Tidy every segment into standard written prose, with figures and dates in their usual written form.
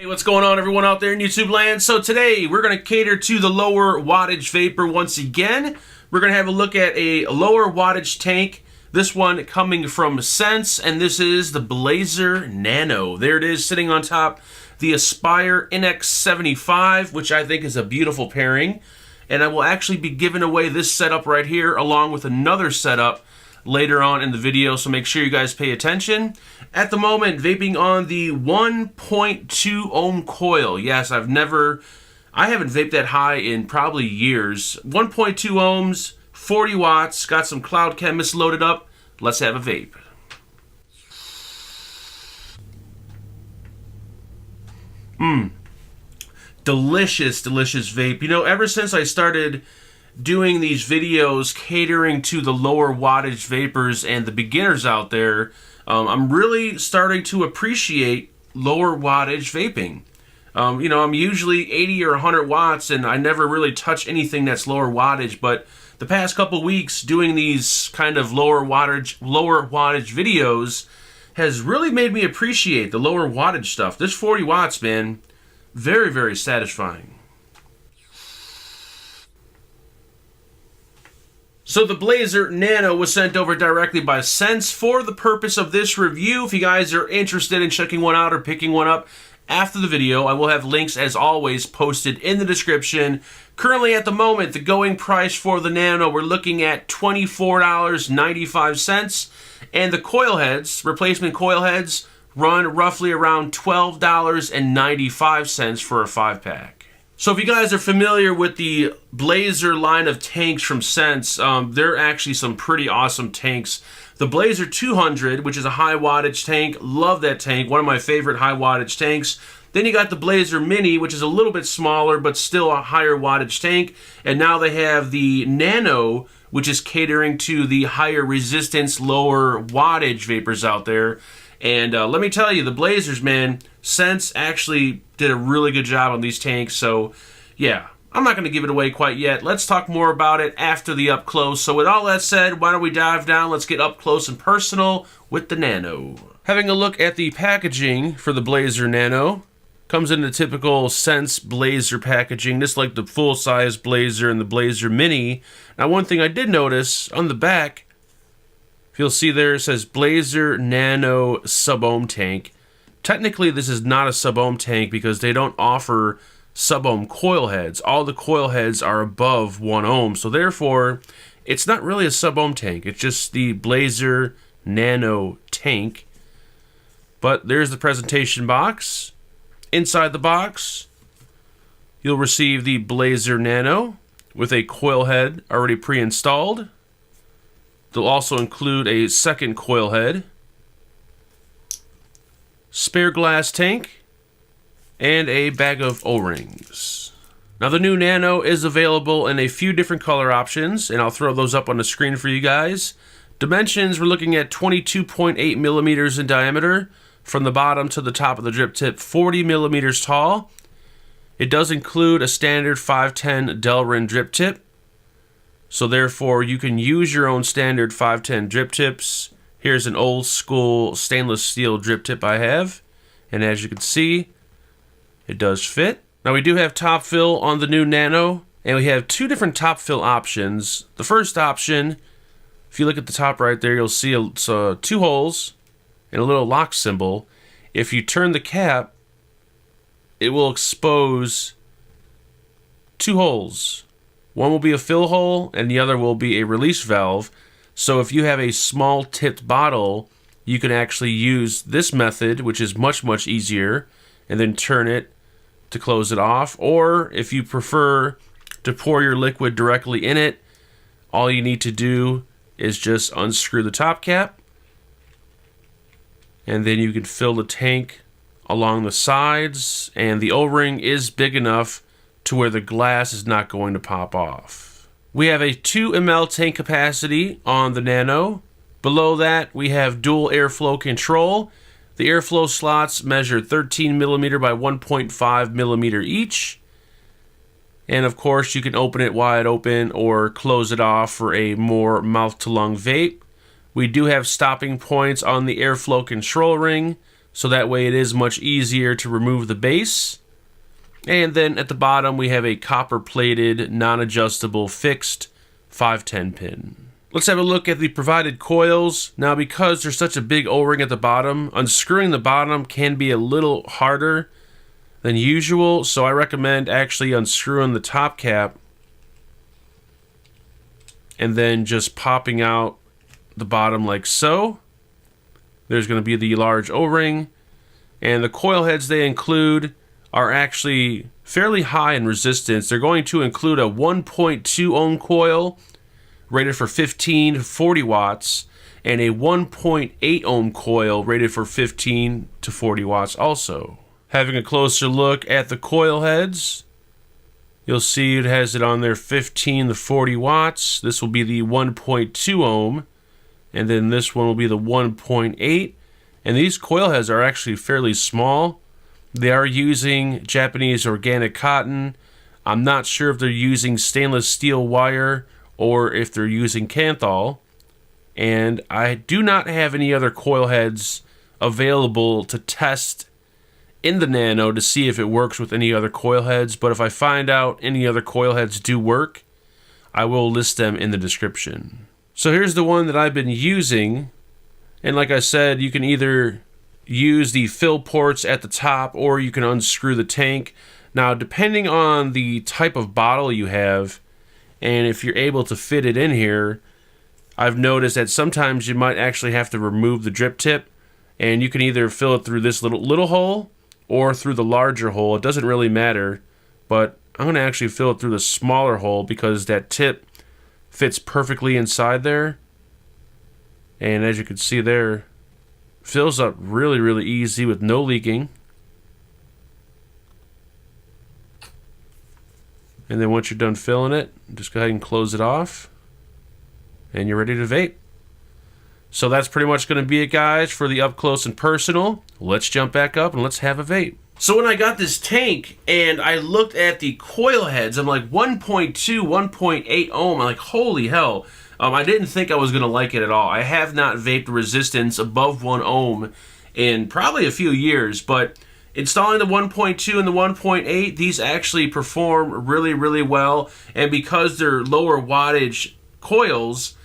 Hey, what's going on everyone out there in YouTube land? So today we're going to cater to the lower wattage vapor once again. We're going to have a look at a lower wattage tank. This one coming from Sense, and this is the Blazer Nano. There it is sitting on top the Aspire NX75, which I think is a beautiful pairing. And I will actually be giving away this setup right here along with another setup later on in the video, so make sure you guys pay attention. At the moment, vaping on the 1.2 ohm coil. Yes, I haven't vaped that high in probably years. 1.2 ohms, 40 watts, got some Cloud Chemist loaded up. Let's have a vape. Delicious, delicious vape. You know, ever since I started doing these videos catering to the lower wattage vapors and the beginners out there, I'm really starting to appreciate lower wattage vaping. You know, I'm usually 80 or 100 watts and I never really touch anything that's lower wattage, but the past couple weeks doing these kind of lower wattage videos has really made me appreciate the lower wattage stuff. This 40 watts, man, very, very satisfying. So the Blazer Nano was sent over directly by Sense for the purpose of this review. If you guys are interested in checking one out or picking one up after the video, I will have links as always posted in the description. Currently at the moment, the going price for the Nano, we're looking at $24.95. And the coil heads, replacement coil heads, run roughly around $12.95 for a 5-pack. So if you guys are familiar with the Blazer line of tanks from Sense, they're actually some pretty awesome tanks. The Blazer 200, which is a high wattage tank, love that tank, one of my favorite high wattage tanks. Then you got the Blazer Mini, which is a little bit smaller, but still a higher wattage tank. And now they have the Nano, which is catering to the higher resistance, lower wattage vapors out there. And let me tell you, the Blazers, man, Sense actually did a really good job on these tanks. So, yeah, I'm not going to give it away quite yet. Let's talk more about it after the up close. So with all that said, why don't we dive down? Let's get up close and personal with the Nano. Having a look at the packaging for the Blazer Nano. Comes in the typical Sense Blazer packaging. This is like the full-size Blazer and the Blazer Mini. Now, one thing I did notice on the back, if you'll see there, it says Blazer Nano SubOhm tank. Technically, this is not a SubOhm tank because they don't offer SubOhm coil heads. All the coil heads are above 1 ohm, so therefore, it's not really a SubOhm tank. It's just the Blazer Nano tank. But there's the presentation box. Inside the box, you'll receive the Blazer Nano with a coil head already pre-installed. They'll also include a second coil head, spare glass tank, and a bag of O-rings. Now the new Nano is available in a few different color options, and I'll throw those up on the screen for you guys. Dimensions, we're looking at 22.8 millimeters in diameter, from the bottom to the top of the drip tip, 40 millimeters tall. It does include a standard 510 Delrin drip tip. So therefore, you can use your own standard 510 drip tips. Here's an old school stainless steel drip tip I have. And as you can see, it does fit. Now we do have top fill on the new Nano. And we have two different top fill options. The first option, if you look at the top right there, you'll see two holes and a little lock symbol. If you turn the cap, it will expose two holes. One will be a fill hole and the other will be a release valve. So if you have a small tipped bottle, you can actually use this method, which is much, much easier, and then turn it to close it off. Or if you prefer to pour your liquid directly in it, all you need to do is just unscrew the top cap, and then you can fill the tank along the sides, and the O-ring is big enough to where the glass is not going to pop off. We have a 2 ml tank capacity on the Nano. Below that, we have dual airflow control. The airflow slots measure 13 millimeter by 1.5 millimeter each. And of course, you can open it wide open or close it off for a more mouth-to-lung vape. We do have stopping points on the airflow control ring, so that way it is much easier to remove the base. And then at the bottom we have a copper-plated, non-adjustable, fixed 510 pin. Let's have a look at the provided coils. Now, because there's such a big O-ring at the bottom, unscrewing the bottom can be a little harder than usual, so I recommend actually unscrewing the top cap and then just popping out the bottom like so. There's going to be the large O-ring, and the coil heads they include are actually fairly high in resistance. They're going to include a 1.2 ohm coil rated for 15 to 40 watts and a 1.8 ohm coil rated for 15 to 40 watts also. Having a closer look at the coil heads, you'll see it has it on there 15 to 40 watts. This will be the 1.2 ohm, and then this one will be the 1.8. And these coil heads are actually fairly small. They are using Japanese organic cotton. I'm not sure if they're using stainless steel wire or if they're using Kanthal. And I do not have any other coil heads available to test in the Nano to see if it works with any other coil heads, but if I find out any other coil heads do work, I will list them in the description. So here's the one that I've been using, and like I said, you can either use the fill ports at the top or you can unscrew the tank. Now, depending on the type of bottle you have and if you're able to fit it in here, I've noticed that sometimes you might actually have to remove the drip tip, and you can either fill it through this little hole or through the larger hole. It doesn't really matter, but I'm going to actually fill it through the smaller hole because that tip fits perfectly inside there. And as you can see there, fills up really easy with no leaking. And then once you're done filling it, just go ahead and close it off, and you're ready to vape. So that's pretty much going to be it, guys, for the up close and personal. Let's jump back up and let's have a vape. So when I got this tank and I looked at the coil heads, I'm like 1.2, 1.8 ohm. I'm like, holy hell. I didn't think I was going to like it at all. I have not vaped resistance above 1 ohm in probably a few years, but installing the 1.2 and the 1.8, these actually perform really well. And because they're lower wattage coils,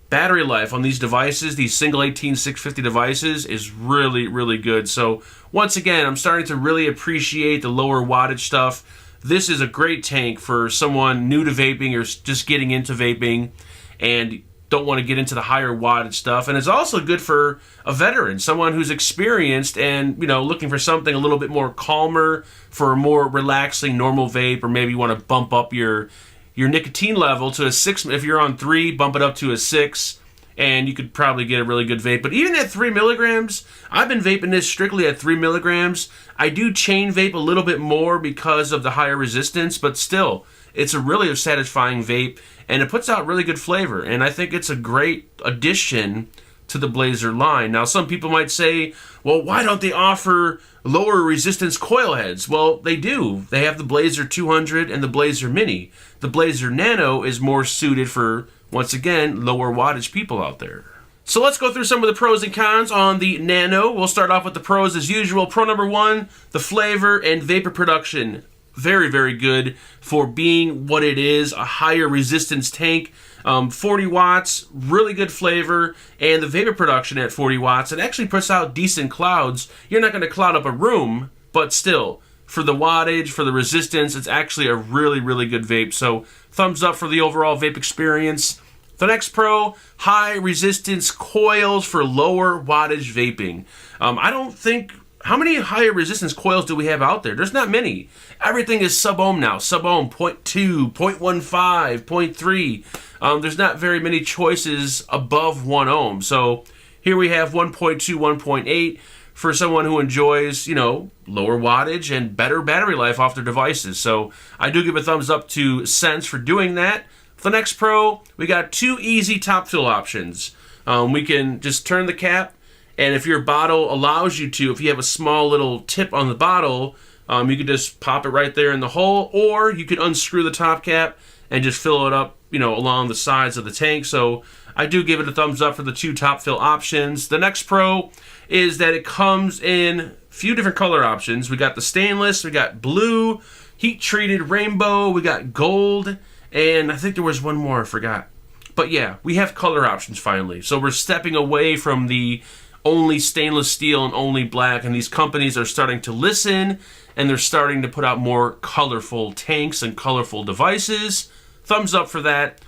battery life on these devices, these single 18650 devices, is really good. So once again, I'm starting to really appreciate the lower wattage stuff. This is a great tank for someone new to vaping or just getting into vaping and don't want to get into the higher wattage stuff. And it's also good for a veteran, someone who's experienced and, you know, looking for something a little bit more calmer for a more relaxing normal vape, or maybe you want to bump up your nicotine level to a 6. If you're on 3, bump it up to a 6, and you could probably get a really good vape. But even at 3 milligrams, I've been vaping this strictly at 3 milligrams. I do chain vape a little bit more because of the higher resistance, but still, it's a really satisfying vape, and it puts out really good flavor. And I think it's a great addition to the Blazer line. Now, some people might say, well, why don't they offer lower resistance coil heads? Well, they do. They have the Blazer 200 and the Blazer Mini. The Blazer Nano is more suited for, once again, lower wattage people out there. So let's go through some of the pros and cons on the Nano. We'll start off with the pros as usual. Pro number 1, the flavor and vapor production. Very good for being what it is, a higher resistance tank. 40 watts, really good flavor, and the vapor production at 40 watts, it actually puts out decent clouds. You're not going to cloud up a room, but still, for the wattage, for the resistance, it's actually a really good vape. So thumbs up for the overall vape experience. The next pro, high resistance coils for lower wattage vaping. I don't think, how many higher resistance coils do we have out there? There's not many. Everything is SubOhm now. SubOhm 0.2, 0.15, 0.3. There's not very many choices above 1 ohm. So here we have 1.2, 1.8 for someone who enjoys, you know, lower wattage and better battery life off their devices. So I do give a thumbs up to Sense for doing that. For the next pro, we got 2 easy top fill options. We can just turn the cap, and if your bottle allows you to, if you have a small little tip on the bottle, you could just pop it right there in the hole, or you could unscrew the top cap and just fill it up, you know, along the sides of the tank. So I do give it a thumbs up for the 2 top fill options. The next pro is that it comes in a few different color options. We got the stainless, we got blue, heat treated rainbow, we got gold, and I think there was one more I forgot. But yeah, we have color options finally. So we're stepping away from the only stainless steel and only black, and these companies are starting to listen, and they're starting to put out more colorful tanks and colorful devices. Thumbs up for that.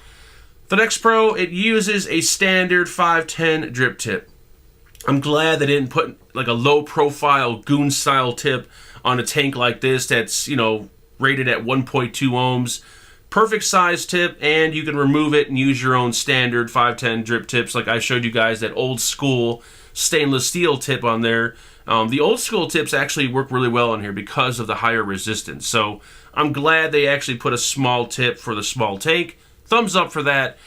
The next pro, it uses a standard 510 drip tip. I'm glad they didn't put like a low profile goon style tip on a tank like this that's, you know, rated at 1.2 ohms. Perfect size tip, and you can remove it and use your own standard 510 drip tips. Like I showed you guys that old school stainless steel tip on there. The old school tips actually work really well on here because of the higher resistance. So I'm glad they actually put a small tip for the small tank. Thumbs up for that.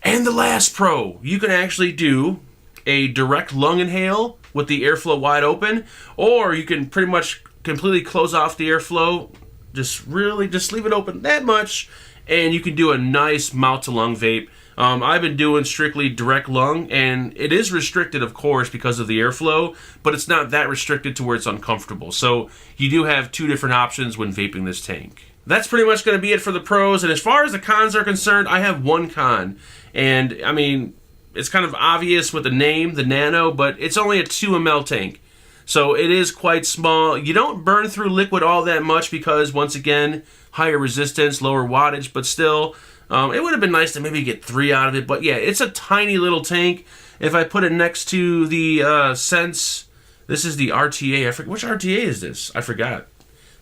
And the last pro, you can actually do a direct lung inhale with the airflow wide open, or you can pretty much completely close off the airflow. Just leave it open that much, and you can do a nice mouth to lung vape. I've been doing strictly direct lung, and it is restricted, of course, because of the airflow, but it's not that restricted to where it's uncomfortable. So you do have 2 different options when vaping this tank. That's pretty much going to be it for the pros, and as far as the cons are concerned, I have one con. And, I mean, it's kind of obvious with the name, the Nano, but it's only a 2 ml tank. So it is quite small. You don't burn through liquid all that much because, once again, higher resistance, lower wattage, but still, it would have been nice to maybe get 3 out of it. But yeah, it's a tiny little tank. If I put it next to the Sense, this is the RTA. I forget, which RTA is this? I forgot.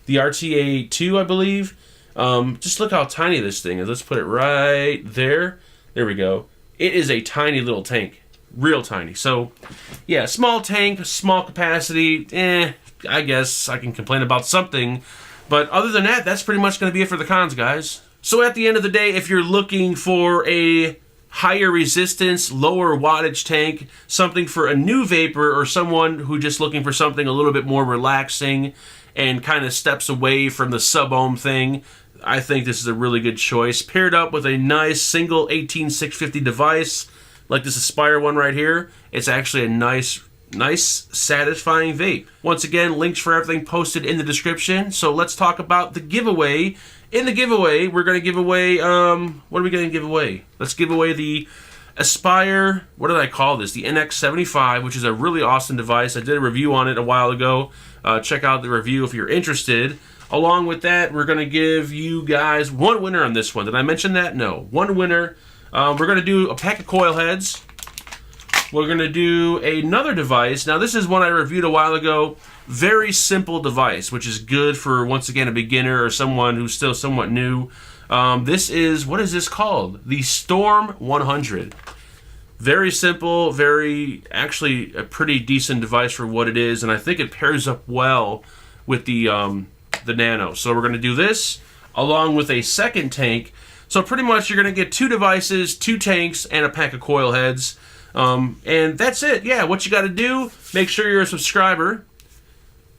The RTA 2, I believe. Just look how tiny this thing is. Let's put it right there. There we go. It is a tiny little tank. Real tiny. So, yeah, small tank, small capacity. I guess I can complain about something. But other than that, that's pretty much going to be it for the cons, guys. So at the end of the day, if you're looking for a higher resistance, lower wattage tank, something for a new vapor or someone who just looking for something a little bit more relaxing and kind of steps away from the SubOhm thing, I think this is a really good choice. Paired up with a nice single 18650 device, like this Aspire one right here, it's actually a nice, satisfying vape. Once again, links for everything posted in the description. So let's talk about the giveaway. In the giveaway, we're going to give away, what are we going to give away? Let's give away the Aspire, what did I call this? The NX75, which is a really awesome device. I did a review on it a while ago. Check out the review if you're interested. Along with that, we're going to give you guys one winner on this one. Did I mention that? No. One winner. We're going to do a pack of coil heads. We're going to do another device. Now, this is one I reviewed a while ago. Very simple device, which is good for, once again, a beginner or someone who's still somewhat new. This is, what is this called? The Storm 100. Very simple, actually a pretty decent device for what it is, and I think it pairs up well with the Nano. So we're going to do this along with a second tank. So pretty much you're going to get 2 devices, 2 tanks, and a pack of coil heads. And that's it. Yeah, what you got to do, make sure you're a subscriber.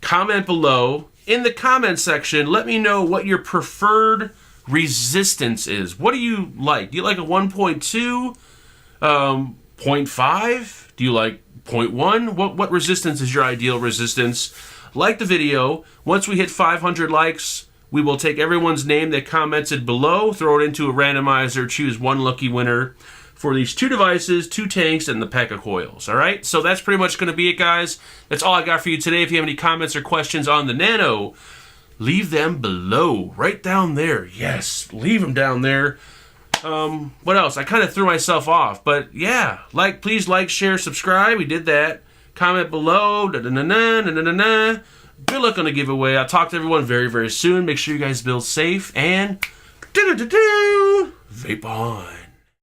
Comment below. In the comment section, let me know what your preferred resistance is. What do you like? Do you like a 1.2? 0.5? Do you like 0.1? What resistance is your ideal resistance? Like the video. Once we hit 500 likes, we will take everyone's name that commented below, throw it into a randomizer, choose one lucky winner for these 2 devices, 2 tanks, and the pack of coils. All right? So that's pretty much going to be it, guys. That's all I got for you today. If you have any comments or questions on the Nano, leave them below. Right down there. Yes, leave them down there. What else? I kind of threw myself off. But, yeah. Please like, share, subscribe. We did that. Comment below. Good luck on the giveaway. I'll talk to everyone very, very soon. Make sure you guys build safe and vape on.